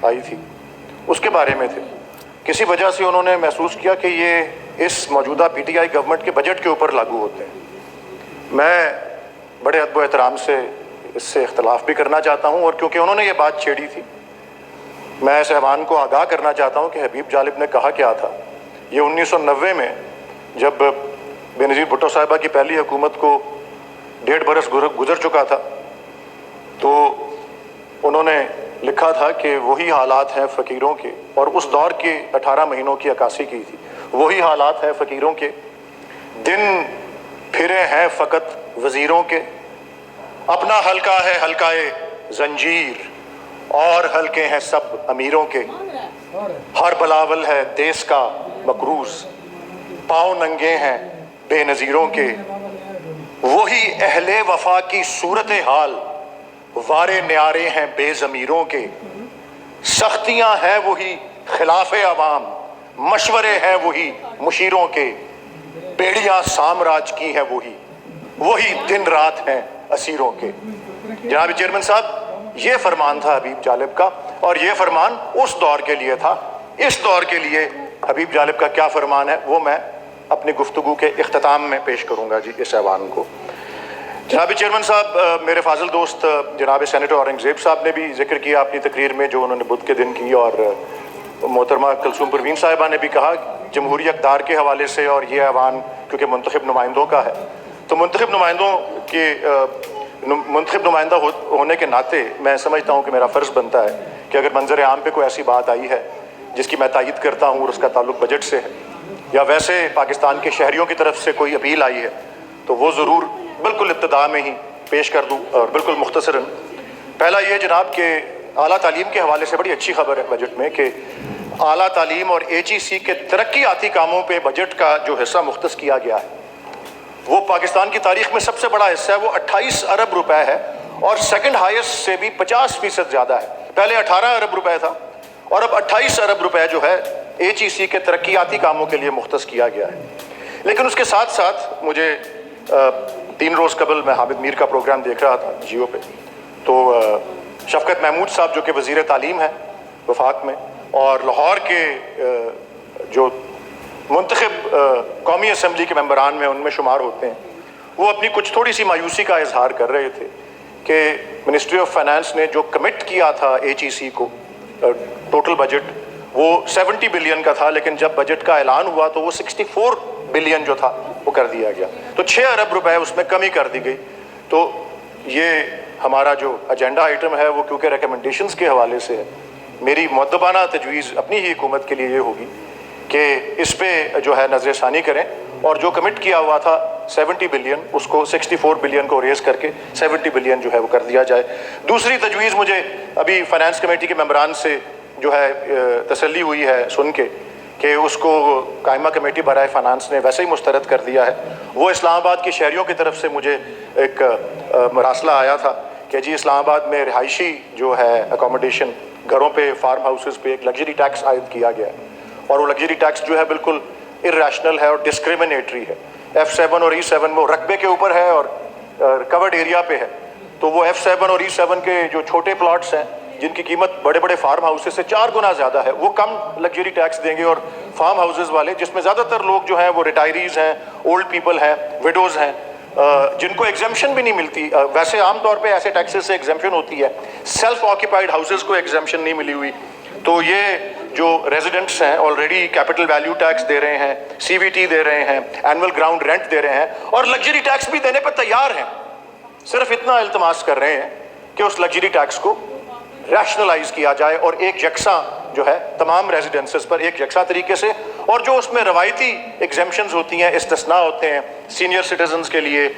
آئی تھی اس کے بارے میں تھے. کسی وجہ سے انہوں نے محسوس کیا کہ یہ اس موجودہ پی ٹی آئی گورنمنٹ کے بجٹ کے اوپر لاگو ہوتے ہیں. میں بڑے ادب و احترام سے اس سے اختلاف بھی کرنا چاہتا ہوں، اور کیونکہ انہوں نے یہ بات چھیڑی تھی میں صاحبان کو آگاہ کرنا چاہتا ہوں کہ حبیب جالب نے کہا کیا تھا. یہ 1990 میں جب بے نظیر بھٹو صاحبہ کی پہلی حکومت کو 1.5 برس گزر چکا تھا تو انہوں نے لکھا تھا کہ وہی حالات ہیں فقیروں کے، اور اس دور کے 18 مہینوں کی عکاسی کی تھی. وہی حالات ہیں فقیروں کے، دن پھرے ہیں فقط وزیروں کے، اپنا حلقہ ہے حلقۂ زنجیر اور حلقے ہیں سب امیروں کے. ہر بلاول ہے دیس کا مقروض، پاؤں ننگے ہیں بے نظیروں کے. وہی اہل وفا کی صورتحال وارے نیارے ہیں بے ضمیروں کے. سختیاں ہیں وہی خلاف عوام، مشورے ہیں وہی مشیروں کے. بیڑیاں سامراج کی ہیں وہی دن رات ہیں اسیروں کے. جناب چیئرمین صاحب، یہ فرمان تھا حبیب جالب کا، اور یہ فرمان اس دور کے لیے تھا. اس دور کے لیے حبیب جالب کا کیا فرمان ہے وہ میں اپنی گفتگو کے اختتام میں پیش کروں گا جی اس ایوان کو. جناب چیئرمین صاحب، میرے فاضل دوست جناب سینیٹر اورنگزیب صاحب نے بھی ذکر کیا اپنی تقریر میں جو انہوں نے بدھ کے دن کی، اور محترمہ کلثوم پروین صاحبہ نے بھی کہا جمہوری اقدار کے حوالے سے. اور یہ ایوان کیونکہ منتخب نمائندوں کا ہے تو منتخب نمائندہ ہونے کے ناطے میں سمجھتا ہوں کہ میرا فرض بنتا ہے کہ اگر منظر عام پہ کوئی ایسی بات آئی ہے جس کی میں تائید کرتا ہوں اور اس کا تعلق بجٹ سے ہے، یا ویسے پاکستان کے شہریوں کی طرف سے کوئی اپیل آئی ہے، تو وہ ضرور بالکل ابتدا میں ہی پیش کر دوں. اور بالکل مختصراً پہلا یہ جناب کہ اعلیٰ تعلیم کے حوالے سے بڑی اچھی خبر ہے بجٹ میں کہ اعلیٰ تعلیم اور HEC کے ترقیاتی کاموں پہ بجٹ کا جو حصہ مختص کیا گیا ہے وہ پاکستان کی تاریخ میں سب سے بڑا حصہ ہے. وہ 28 ارب روپے ہے، اور سیکنڈ ہائیسٹ سے بھی 50% زیادہ ہے. پہلے 18 ارب روپے تھا اور اب 28 ارب روپے جو ہے HEC کے ترقیاتی کاموں کے لیے مختص کیا گیا ہے. لیکن اس کے ساتھ ساتھ مجھے 3 روز قبل میں حامد میر کا پروگرام دیکھ رہا تھا جیو پہ، تو شفقت محمود صاحب جو کہ وزیر تعلیم ہیں وفاق میں اور لاہور کے جو منتخب قومی اسمبلی کے ممبران میں ان میں شمار ہوتے ہیں، وہ اپنی کچھ تھوڑی سی مایوسی کا اظہار کر رہے تھے کہ منسٹری آف فائنانس نے جو کمٹ کیا تھا HEC کو ٹوٹل بجٹ وہ 70 بلین کا تھا، لیکن جب بجٹ کا اعلان ہوا تو وہ 64 بلین جو تھا وہ کر دیا گیا، تو 6 ارب روپے اس میں کمی کر دی گئی. تو یہ ہمارا جو ایجنڈا آئٹم ہے وہ کیونکہ ریکمنڈیشنز کے حوالے سے ہے، میری مؤدبانہ تجویز اپنی ہی حکومت کے لیے یہ ہوگی کہ اس پہ جو ہے نظر ثانی کریں، اور جو کمٹ کیا ہوا تھا 70 بلین اس کو 64 بلین کو ریز کر کے 70 بلین جو ہے وہ کر دیا جائے. دوسری تجویز مجھے ابھی فائنانس کمیٹی کے ممبران سے جو ہے تسلی ہوئی ہے سن کے کہ اس کو قائمہ کمیٹی برائے فائنانس نے ویسے ہی مسترد کر دیا ہے. وہ اسلام آباد کے شہریوں کی طرف سے مجھے ایک مراسلہ آیا تھا کہ جی اسلام آباد میں رہائشی جو ہے اکوموڈیشن گھروں پہ فارم ہاؤسز پہ ایک لگژری ٹیکس عائد کیا گیا ہے، اور وہ لگژری ٹیکس جو ہے بالکل ارریشنل ہے اور ڈسکریمنیٹری ہے. F7 اور E7 وہ رقبے کے اوپر ہے اور کورڈ ایریا پہ ہے، تو وہ F7 اور E7 کے جو چھوٹے پلاٹس ہیں جن کی قیمت بڑے بڑے فارم ہاؤسز سے 4 گنا زیادہ ہے وہ کم لگژری ٹیکس دیں گے، اور فارم ہاؤسز والے جس میں زیادہ تر لوگ جو ہیں وہ ریٹائریز ہیں، اولڈ پیپل ہیں، وڈوز ہیں، جن کو ایگزمپشن بھی نہیں ملتی. ویسے عام طور پہ ایسے ٹیکسز سے ایگزمپشن ہوتی ہے، سیلف آکیپائڈ ہاؤسز کو ایگزمپشن نہیں ملی ہوئی. تو یہ جو ریزیڈنٹس ہیں آلریڈی کیپٹل ویلیو ٹیکس دے رہے ہیں، CVT دے رہے ہیں، اینول گراؤنڈ رینٹ دے رہے ہیں، اور لگژری ٹیکس بھی دینے پہ تیار ہیں. صرف اتنا التماس کر رہے ہیں کہ اس لگژری ٹیکس کو ریشنلائز کیا جائے اور ایک یکساں جو ہے تمام ریزیڈنسز پر ایک یکساں طریقے سے، اور جو اس میں روایتی ایگزمپشنز ہوتی ہیں، استثناء ہوتے ہیں سینئر سٹیزنز کے لیے،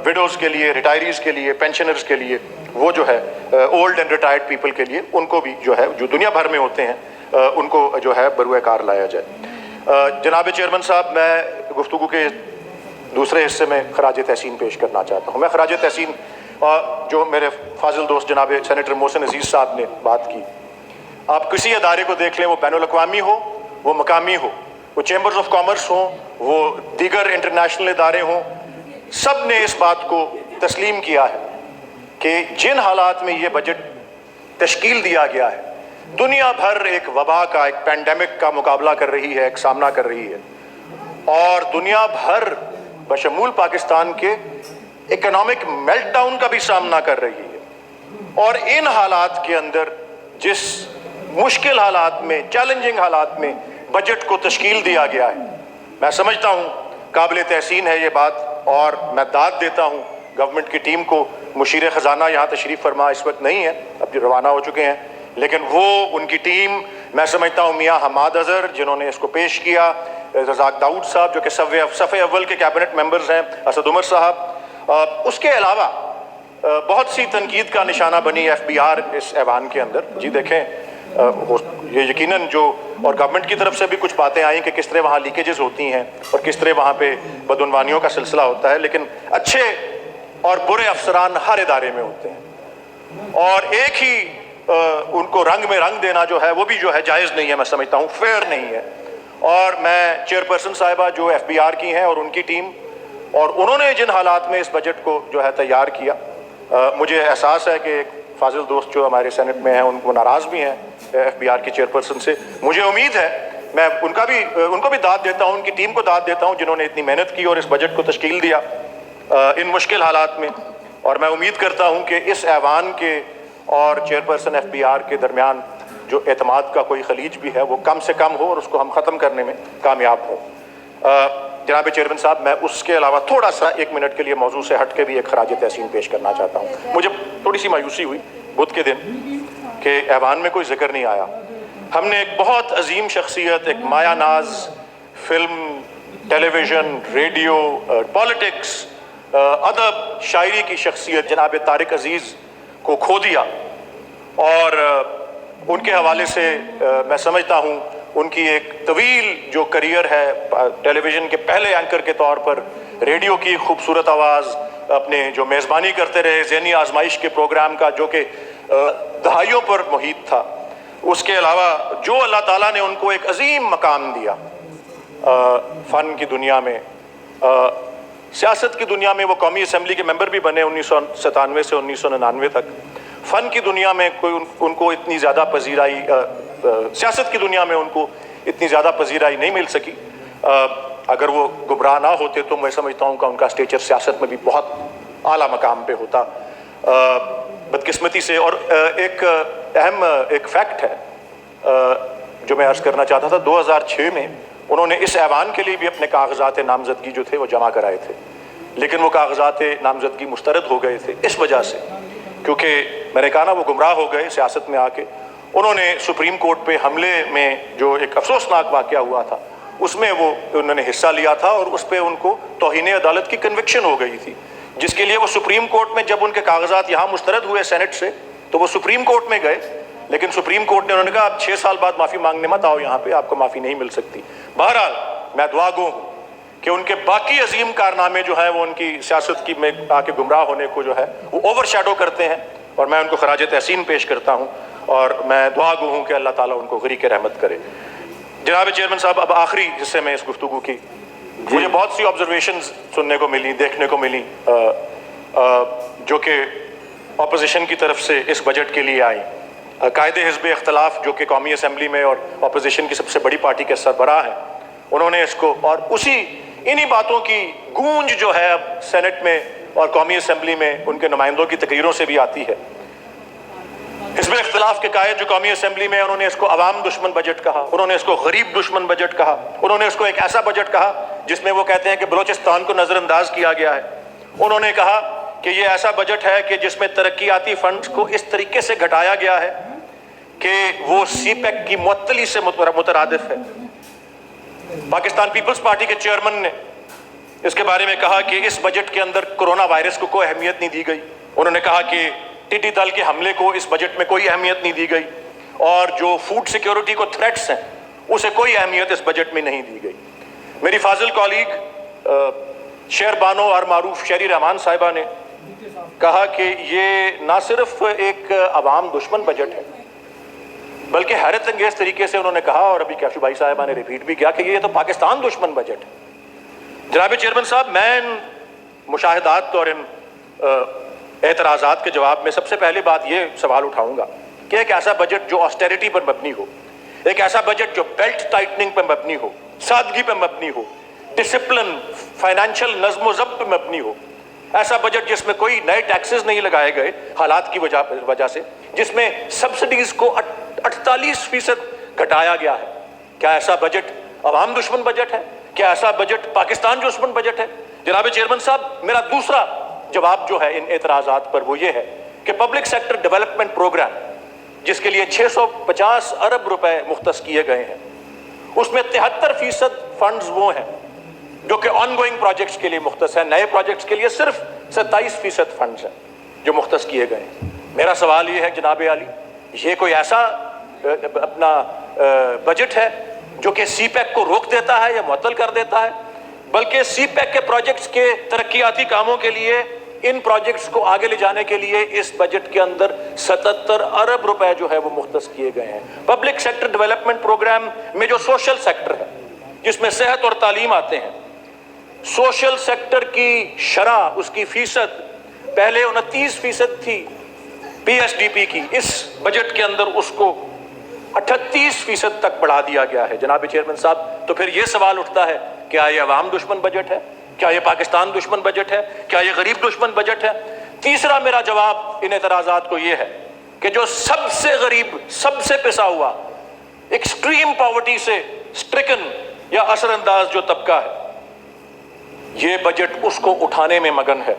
وڈوز کے لیے، ریٹائریز کے لیے، پینشنرز کے لیے، وہ جو ہے اولڈ اینڈ ریٹائرڈ پیپل کے لیے، ان کو بھی جو ہے جو دنیا بھر میں ہوتے ہیں ان کو جو ہے بروئے کار لایا جائے. جناب چیئرمین صاحب، میں گفتگو کے دوسرے حصے میں خراج تحسین پیش کرنا چاہتا ہوں. میں خراج تحسین جو میرے فاضل دوست جناب سینیٹر محسن عزیز صاحب نے بات کی، آپ کسی ادارے کو دیکھ لیں، وہ بین الاقوامی ہو، وہ مقامی ہو، وہ چیمبرز آف کامرس ہوں، وہ دیگر انٹرنیشنل ادارے ہوں، سب نے اس بات کو تسلیم کیا ہے کہ جن حالات میں یہ بجٹ تشکیل دیا گیا ہے दुनिया भर एक वबा का, एक पैंडेमिक का मुकाबला कर रही है, एक सामना कर रही है, और दुनिया भर बशमूल पाकिस्तान के इकोनॉमिक मेल्टडाउन का भी सामना कर रही है। और इन हालात के अंदर, जिस मुश्किल हालात में, चैलेंजिंग हालात में बजट को तश्कील दिया गया है, मैं समझता हूँ काबिल तहसीन है ये बात, और मैं दाद देता हूँ गवर्नमेंट की टीम को। मुशीर ख़जाना यहाँ तशरीफ़ फरमा इस वक्त नहीं है, अब रवाना हो चुके हैं, लेकिन वो, उनकी टीम, मैं समझता हूँ मियाँ हमाद अज़हर जिन्होंने इसको पेश किया, रज़ाक दाऊद साहब जो कि सफ़े अव्वल के कैबिनेट मेंबर्स हैं, असद उमर साहब, उसके अलावा बहुत सी तनकीद का निशाना बनी FBR इस ऐवान के अंदर। जी देखें, ये यकीनन जो, और गवर्नमेंट की तरफ से भी कुछ बातें आई कि किस तरह वहाँ लीकेजेस होती हैं और किस तरह वहाँ पे बदउनवानियों का सिलसिला होता है, लेकिन अच्छे और बुरे अफसरान हर इदारे में होते हैं, और एक ही उनको रंग में रंग देना जो है वो भी जो है जायज़ नहीं है, मैं समझता हूँ फेयर नहीं है। और मैं चेयरपर्सन साहिबा जो FBR की हैं और उनकी टीम, और उन्होंने जिन हालात में इस बजट को जो है तैयार किया, मुझे एहसास है कि एक फाजिल दोस्त जो हमारे सेनेट में हैं उनको नाराज़ भी हैं FBR के चेयरपर्सन से। मुझे उम्मीद है, मैं उनको भी दाद देता हूँ, उनकी टीम को दाद देता हूँ जिन्होंने इतनी मेहनत की और इस बजट को तश्कील दिया इन मुश्किल हालात में। और मैं उम्मीद करता हूँ कि इस ऐवान के और चेयरपर्सन FBR के दरमियान जो एतमाद का कोई खलीज भी है वो कम से कम हो और उसको हम ख़त्म करने में कामयाब हों। जनाब चेयरमैन साहब, मैं उसके अलावा थोड़ा सा 1 मिनट के लिए मौजू से हट के भी एक खराज तहसीन पेश करना चाहता हूँ। मुझे थोड़ी सी मायूसी हुई बुध के दिन कि ऐवान में कोई जिक्र नहीं आया। हमने एक बहुत अजीम शख्सियत, एक माया नाज, फिल्म, टेलीविज़न, रेडियो, पॉलिटिक्स, अदब, शायरी की शख्सियत जनाब तारिक अजीज़ को खो दिया, और उनके हवाले से मैं समझता हूँ उनकी एक तवील जो करियर है, टेलीविज़न के पहले एंकर के तौर पर, रेडियो की खूबसूरत आवाज़, अपने जो मेज़बानी करते रहे ज़हनी आजमाइश के प्रोग्राम का जो कि दहाइयों पर मुहित था, उसके अलावा जो अल्लाह ताला ने उनको एक अजीम मकाम दिया फ़न की दुनिया में, सियासत की दुनिया में। वो कौमी असम्बली के मेंबर भी बने 1997 से 1999 तक। फ़न की दुनिया में कोई उनको इतनी ज़्यादा पजीराई, सियासत की दुनिया में उनको इतनी ज़्यादा पजीराई नहीं मिल सकी। अगर वो गुमराह ना होते तो मैं समझता हूँ कि उनका स्टेचर सियासत में भी बहुत आला मकाम पे होता, बदकिस्मती से। और एक अहम एक फैक्ट है जो मैं अर्ज़ करना चाहता था, 2006 में उन्होंने इस ऐवान के लिए भी अपने कागजात नामजदगी जो थे वो जमा कराए थे, लेकिन वो कागजात नामजदगी मुस्तरद हो गए थे इस वजह से, क्योंकि मैंने कहा ना, वो गुमराह हो गए सियासत में आके। उन्होंने सुप्रीम कोर्ट पे हमले में जो एक अफसोसनाक वाक़या हुआ था उसमें वो उन्होंने हिस्सा लिया था, और उस पर उनको तौहीन अदालत की कन्विक्शन हो गई थी, जिसके लिए वो सुप्रीम कोर्ट में, जब उनके कागजात यहाँ मुस्तरद हुए सेनेट से, तो वो सुप्रीम कोर्ट में गए, लेकिन सुप्रीम कोर्ट ने उन्होंने कहा आप 6 साल बाद माफ़ी मांगने मत आओ यहाँ पे, आपको माफ़ी नहीं मिल सकती। बहरहाल मैं दुआ गो हूँ कि उनके बाकी अजीम कारनामे जो हैं वो उनकी सियासत की में आके गुमराह होने को जो है वो ओवर शैडो करते हैं, और मैं उनको खराज तहसीन पेश करता हूँ, और मैं दुआ गो हूँ कि अल्लाह ताला उनको गरीक रहमत करे। जनाब चेयरमैन साहब, अब आखिरी हिस्से में इस गुफ्तगू की मुझे बहुत सी ऑब्जर्वेशंस सुनने को मिली, देखने को मिली, जो कि अपोजिशन की तरफ से इस बजट के लिए आई। कायदे हिज़्ब इख्तलाफ जो कि कौमी असम्बली में और अपोजिशन की सबसे बड़ी पार्टी के सरबराह हैं, उन्होंने इसको, और इन्हीं बातों की गूंज जो है अब सेनेट में और कौमी असम्बली में उनके नुमाइंदों की तकरीरों से भी आती है। हिज़्ब इख्तलाफ के कायद जो कौमी असम्बली में, उन्होंने इसको अवाम दुश्मन बजट कहा, उन्होंने इसको गरीब दुश्मन बजट कहा, उन्होंने इसको एक ऐसा बजट कहा जिसमें वो कहते हैं कि बलोचिस्तान को नज़रअंदाज किया गया है। उन्होंने कहा कि ये ऐसा बजट है कि जिसमें तरक्याती फंड्स को इस तरीके से घटाया गया है कि वो CPEC की मुअत्तली से मुतरादिफ है। पाकिस्तान पीपल्स पार्टी के चेयरमैन ने इसके बारे में कहा कि इस बजट के अंदर कोरोना वायरस को कोई अहमियत नहीं दी गई। उन्होंने कहा कि टिड्डी दल के हमले को इस बजट में कोई अहमियत नहीं दी गई, और जो फूड सिक्योरिटी को थ्रेट्स हैं उसे कोई अहमियत इस बजट में नहीं दी गई। मेरी फाजिल कॉलीग शेर बानो और मारूफ शेरी रहमान साहिबा ने कहा कि ये ना सिर्फ एक अवाम दुश्मन बजट है, बल्कि हैरत अंगेज तरीके से उन्होंने कहा, और अभी कैशू भाई साहिबा ने रिपीट भी किया, कि ये तो पाकिस्तान दुश्मन बजट है। जनाब चेयरमैन साहब, मैं इन मुशाहिदात और इन एतराज़ात के जवाब में सबसे पहले बात ये सवाल उठाऊंगा कि एक ऐसा बजट जो ऑस्टेरिटी पर मबनी हो, एक ऐसा बजट जो बेल्ट टाइटनिंग पर मबनी हो, सादगी पर मबनी हो, डिसिप्लिन, फाइनेंशियल नज्म ज़ब्त पे मबनी हो, ऐसा बजट जिसमें कोई नए टैक्सेस नहीं लगाए गए हालात की वजह से, जिसमें सब्सिडीज को 48% घटाया गया है। क्या ऐसा बजट अवाम दुश्मन बजट है? क्या ऐसा बजट पाकिस्तान दुश्मन बजट है? जनाब चेयरमैन साहब, मेरा दूसरा जवाब जो है इन एतराज़ात पर वो ये है कि पब्लिक सेक्टर डेवलपमेंट प्रोग्राम जिसके लिए 650 अरब रुपए मुख्तस किए गए हैं, उसमें 73% फंड्स वो हैं जो कि ऑनगोइंग प्रोजेक्ट्स के लिए मुख्तस है। नए प्रोजेक्ट्स के लिए सिर्फ 27% फंड्स हैं जो मुख्तस किए गए हैं। मेरा सवाल ये है जनाब आली, ये कोई ऐसा अपना बजट है जो कि सीपैक को रोक देता है या मुअत्तल कर देता है, बल्कि सीपैक के प्रोजेक्ट्स के तरक्याती कामों के लिए, इन प्रोजेक्ट्स को आगे ले जाने के लिए इस बजट के अंदर 77 अरब रुपए जो है वो मुख्तस किए गए हैं। पब्लिक सेक्टर डेवलपमेंट प्रोग्राम में जो सोशल सेक्टर है, जिसमें सेहत और तालीम आते हैं, सोशल सेक्टर की शरह, उसकी फीसद पहले 29% थी पीएसडीपी की, इस बजट के अंदर उसको 38% तक बढ़ा दिया गया है। जनाब चेयरमैन साहब, तो फिर ये सवाल उठता है, क्या ये अवाम दुश्मन बजट है? क्या ये पाकिस्तान दुश्मन बजट है? क्या ये गरीब दुश्मन बजट है? तीसरा मेरा जवाब इन एतराज़ात को ये है कि जो सबसे गरीब, सबसे पिसा हुआ, एक्सट्रीम पॉवर्टी से स्ट्रिकन या असरअंदाज जो तबका है, ये बजट उसको उठाने में मगन है।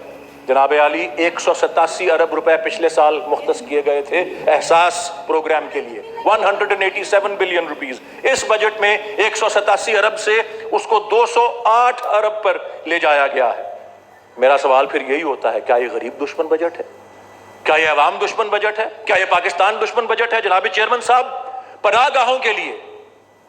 जनाब आली, 187 अरब रुपए पिछले साल मुख्तस किए गए थे एहसास प्रोग्राम के लिए, 187 बिलियन रुपीस। इस बजट में 187 अरब से उसको 208 अरब पर ले जाया गया है। मेरा सवाल फिर यही होता है, क्या ये गरीब दुश्मन बजट है? क्या ये अवाम दुश्मन बजट है? क्या ये पाकिस्तान दुश्मन बजट है? जनाब चेयरमैन साहब, पनाहगाहों के लिए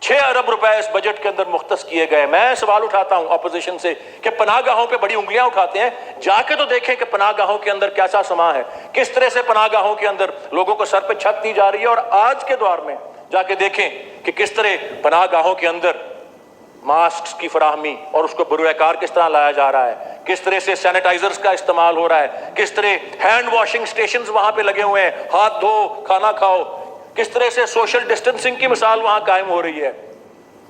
6 अरब रुपए इस बजट के अंदर मुख्तस किए गए। मैं सवाल उठाता हूं अपोजिशन से कि पनाहगाहों पे बड़ी उंगलियां उठाते हैं, जाके तो देखें कि पनाहगाहों के अंदर कैसा समा है, किस तरह से पनाहगाहों के अंदर लोगों को सर पे छत दी जा रही है, और आज के दौर में जाके देखें कि किस तरह पनाहगाहों के अंदर मास्क की फराहमी और उसको बरूएकार किस तरह लाया जा रहा है, किस तरह से सैनिटाइजर्स का इस्तेमाल हो रहा है, किस तरह हैंड वॉशिंग स्टेशन वहां पे लगे हुए हैं, हाथ धो खाना खाओ, किस तरह से सोशल डिस्टेंसिंग की मिसाल वहां कायम हो रही है।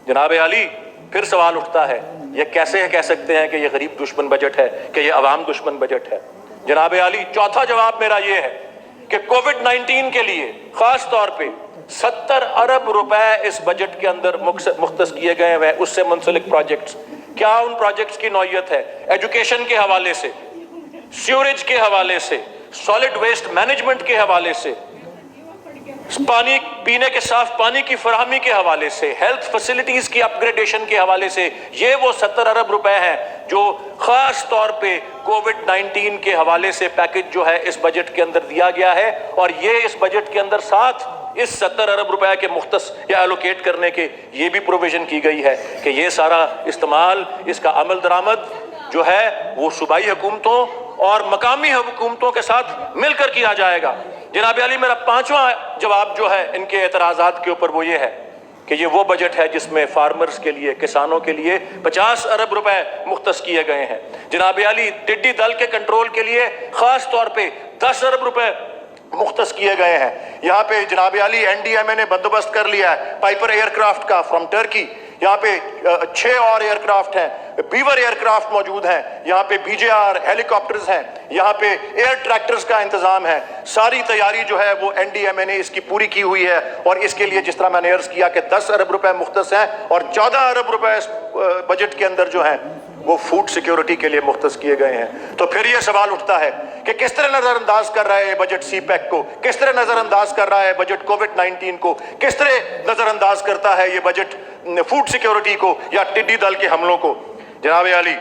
जनाब आली, फिर सवाल उठता है, ये कैसे कह सकते हैं कि ये गरीब दुश्मन बजट है, कि ये अवाम दुश्मन बजट है? जनाब आली, चौथा जवाब मेरा ये है कि कोविड-19 के लिए खास तौर पे 70 अरब रुपए इस बजट के अंदर मुख्तस किए गए हैं उससे मुंसलिक प्रोजेक्ट्स। क्या उन प्रोजेक्ट्स की नौयत है? एजुकेशन के हवाले से, सीवरेज के हवाले से, सॉलिड वेस्ट मैनेजमेंट के हवाले से, पानी पीने के साफ पानी की फराहमी के हवाले से, हेल्थ फैसिलिटीज की अपग्रेडेशन के हवाले से, ये वो 70 अरब रुपए हैं जो खास तौर पे कोविड-19 के हवाले से पैकेज जो है इस बजट के अंदर दिया गया है। और ये इस बजट के अंदर साथ इस 70 अरब रुपए के मुख्तस या एलोकेट करने के ये भी प्रोविजन की गई है कि ये सारा इस्तेमाल, इसका अमल दरामद जो है वो सूबाई हुकूमतों और मकामी हुकूमतों के साथ मिलकर किया जाएगा। जनाब अली, मेरा पांचवा जवाब जो है इनके एतराज़ात के ऊपर वो ये है कि ये वो बजट है जिसमें फार्मर्स के लिए, किसानों के लिए 50 अरब रुपए मुख्तस किए गए हैं। जनाब अली, टिड्डी दल के कंट्रोल के लिए खास तौर पे 10 अरब रुपए मुख्तस किए गए हैं। यहाँ पे जनाब अली एनडीएमए ने बंदोबस्त कर लिया है पाइपर एयरक्राफ्ट का फ्रॉम टर्की। यहाँ पे 6 और एयरक्राफ्ट हैं, बीवर एयरक्राफ्ट मौजूद हैं, यहाँ पे बीजेआर हेलीकॉप्टर्स हैं, यहाँ पे एयर ट्रैक्टर्स का इंतजाम है। सारी तैयारी जो है वो एनडीएमए ने इसकी पूरी की हुई है और इसके लिए जिस तरह मैंने अर्ज किया कि 10 अरब रुपए मुख्तस हैं और 14 अरब रुपए इस बजट के अंदर जो है वो फूड सिक्योरिटी के लिए मुख्तस किए गए हैं। तो फिर ये सवाल उठता है कि किस तरह नजरअंदाज कर रहा है ये बजट सीपैक को, किस तरह नजरअंदाज कर रहा है बजट कोविड-19 को, किस तरह नजरअंदाज करता है ये बजट फूड सिक्योरिटी को या टिड्डी दल के हमलों को। जनाब Ali,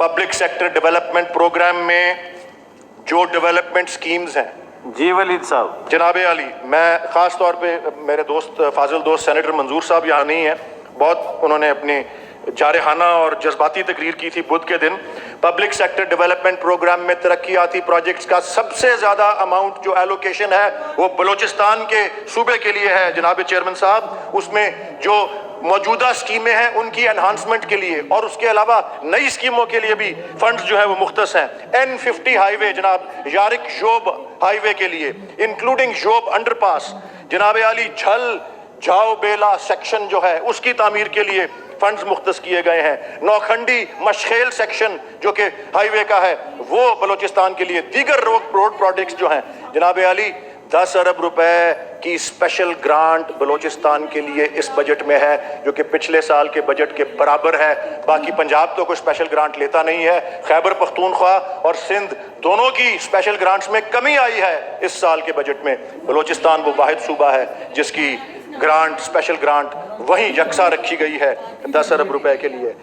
public sector development programme में जो डेवलपमेंट स्कीम्स हैं, जी वलीद साहब। जनाब अली, मैं खास तौर पे मेरे दोस्त फाजिल दोस्त सेनेटर मंजूर साहब यहाँ नहीं है, बहुत उन्होंने अपनी जारहाना और जज्बाती तकरीर की थी बुध के दिन। पब्लिक सेक्टर डेवलपमेंट प्रोग्राम में तरक्याती प्रोजेक्ट्स का सबसे ज़्यादा अमाउंट जो एलोकेशन है वो बलूचिस्तान के सूबे के लिए है जनाब चेयरमैन साहब। उसमें जो मौजूदा स्कीमें हैं उनकी एनहांसमेंट के लिए और उसके अलावा नई स्कीमों के लिए भी फंड्स जो है वो मुख्तस हैं। N50 हाईवे जनाब यारिक जोब हाई वे के लिए, इंक्लूडिंग जोब अंडरपास, जनाब आली झल जाओ बेला सेक्शन जो है उसकी तामीर के लिए फंड्स मुख्तस किए गए हैं। नौखंडी मशखेल सेक्शन जो कि हाईवे का है वो बलूचिस्तान के लिए, दीगर रोड प्रोजेक्ट्स जो हैं जनाब आली 10 अरब रुपए की स्पेशल ग्रांट बलूचिस्तान के लिए इस बजट में है, जो कि पिछले साल के बजट के बराबर है। बाकी पंजाब तो कोई स्पेशल ग्रांट लेता नहीं है। खैबर पख्तूनख्वा और सिंध दोनों की स्पेशल ग्रांट्स में कमी आई है इस साल के बजट में। बलूचिस्तान वो वाहिद सूबा है जिसकी ग्रांट, स्पेशल ग्रांट वहीं यकसा रखी गई है 10 अरब रुपए के लिए।